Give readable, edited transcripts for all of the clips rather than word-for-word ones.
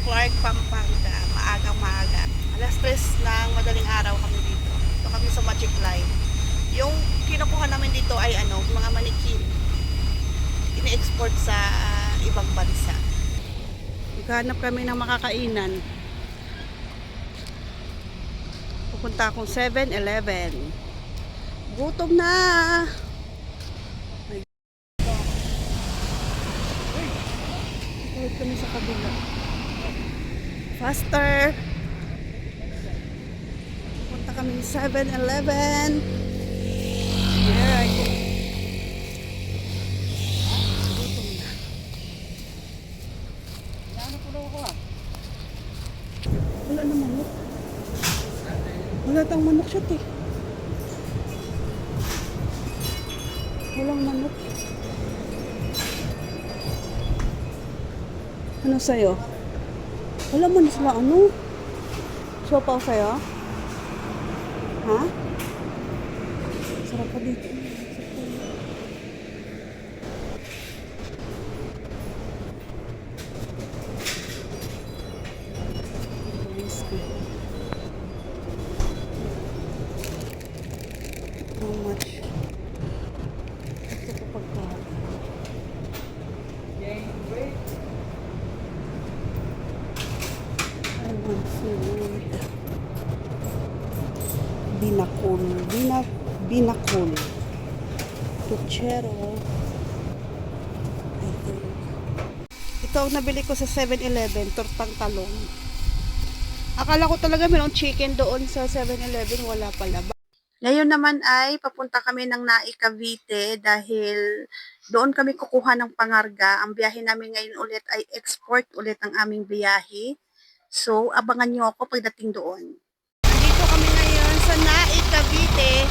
Clark, Pampanga. Maagang maaga. Alas 3 ng madaling araw kami dito. Ito kami sa Magic Line. Yung kinukuha namin dito ay mga manikin. Ini-export sa ibang bansa. Maghanap kami ng makakainan. Pupunta akong 7-Eleven. Gutom na! Tawid kami sa kabila. Faster! Punta kami 7-Eleven. Here I go. Gutom na. Wala na manok. Wala tang manok siya, te. Walang manok. Ano sa'yo? Wala mo na sila ano? Sopaw sa'yo? Ha? Sarap pa dito. How much? Ito po pagkain. I want food. Binakol. Puchero. I think. Ito ang nabili ko sa 7-Eleven, tortang talong. Akala ko talaga mayroong chicken doon sa 7-Eleven, wala pala. Ngayon naman ay papunta kami ng Naik, Cavite dahil doon kami kukuha ng pangarga. Ang biyahe namin ngayon ulit ay export ulit ang aming biyahe. So, abangan nyo ako pagdating doon. Dito kami ngayon sa Naik, Cavite.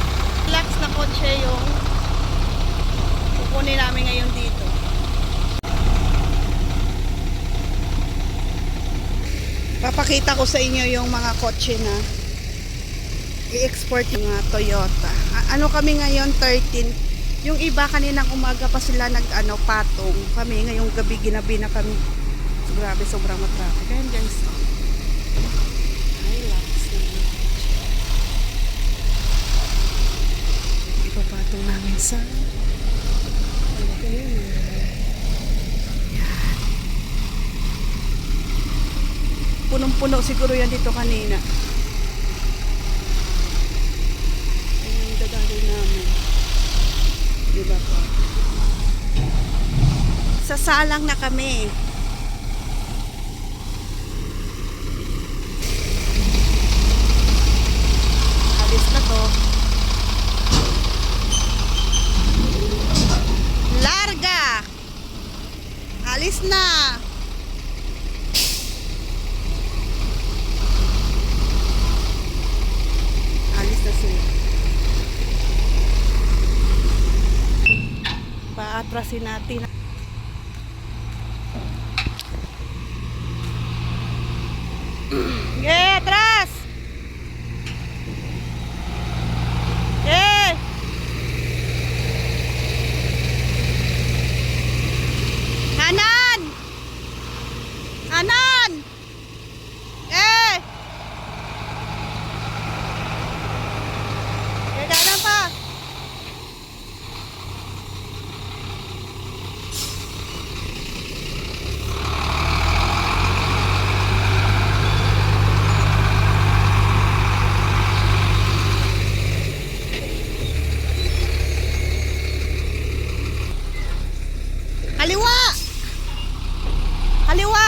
Relax na kotse yung kukunin namin ngayon dito. Papakita ko sa inyo yung mga kotse na i-export yung Toyota. Ano kami ngayon, 13. Yung iba kaninang umaga pa sila patong. Kami ngayong gabi ginabi na kami. So, grabe, sobrang matraffic. Ayan guys. Hilux. Ipapatong namin sa yan. Punong-puno siguro yan dito kanina. Namin. Diba po? Sasalang na kami. Alis na to. Larga! Alis na! Alis na sila. Paatrasin natin. Yeah, atras! Yeah! Kanan! Kanan! Eh! Kanan pa! Kaliwa! Kaliwa!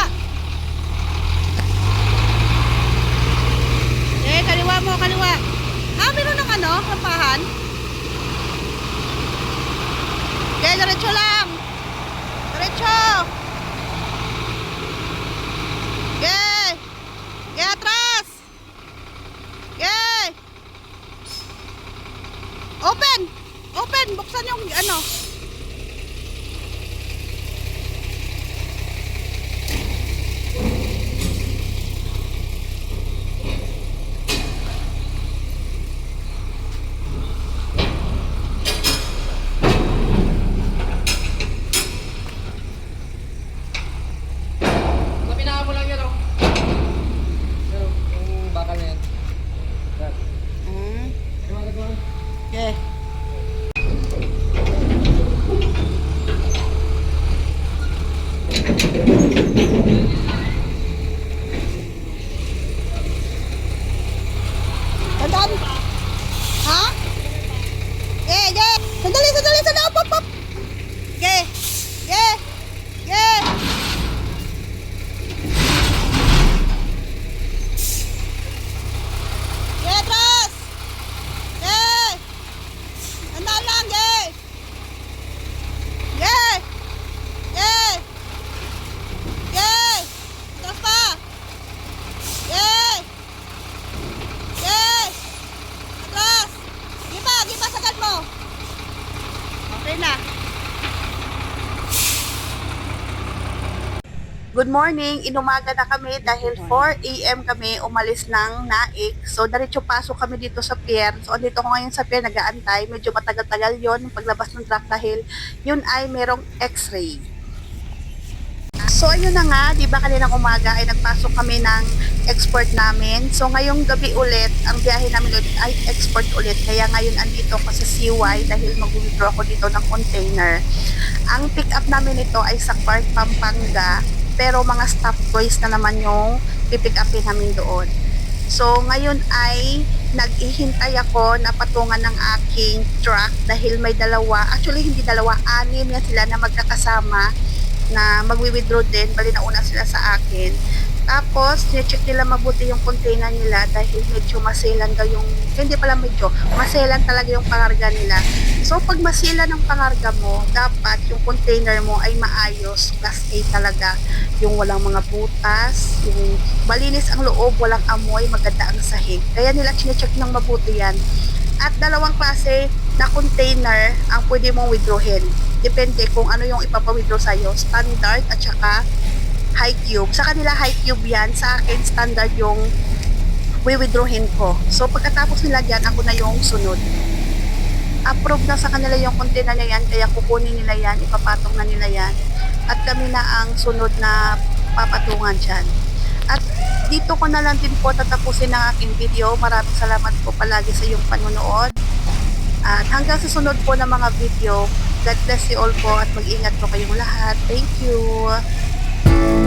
Good morning! Inumaga na kami dahil 4 a.m. kami umalis ng Naik. So, diretso pasok kami dito sa pier. So, andito ko ngayon sa pier, nag-aantay. Medyo matagal-tagal yon yung paglabas ng truck dahil yun ay merong x-ray. So, ayun na nga, di ba kaninang umaga ay nagpasok kami ng export namin. So, ngayong gabi ulit, ang biyahe namin ulit ay export ulit. Kaya ngayon andito ako sa CY dahil mag-withdraw ako dito ng container. Ang pick up namin ito ay sa Park Pampanga, pero mga stop toys na naman yung pipick upin namin doon. So, ngayon ay nag-ihintay ako na patungan ng aking truck dahil may dalawa, actually hindi dalawa, 6 yan sila na magkakasama na magwi-withdraw din, bali na una sila sa akin. Tapos, check nila mabuti yung container nila dahil medyo maselan daw yung, hindi pala medyo, maselan talaga yung pangarga nila. So, pag masila ng pangarga mo, dapat yung container mo ay maayos, class A talaga. Yung walang mga butas, yung malinis ang loob, walang amoy, maganda ang sahig. Kaya nila check ng mabuti yan. At dalawang klase na container ang pwede mong withdrawin. Depende kung ano yung ipapa-withdraw sa'yo, standard at saka high cube. Sa kanila high cube yan, sa akin standard yung withdrawin ko. So pagkatapos nila dyan, ako na yung sunod. Approve na sa kanila yung container na yan, kaya kukunin nila yan, ipapatong na nila yan. At kami na ang sunod na papatungan dyan. At dito ko na lang din po tatapusin ang aking video. Maraming salamat po palagi sa iyong panunood. At hanggang sa sunod po ng mga video, God bless you all po at mag-ingat po kayong lahat. Thank you!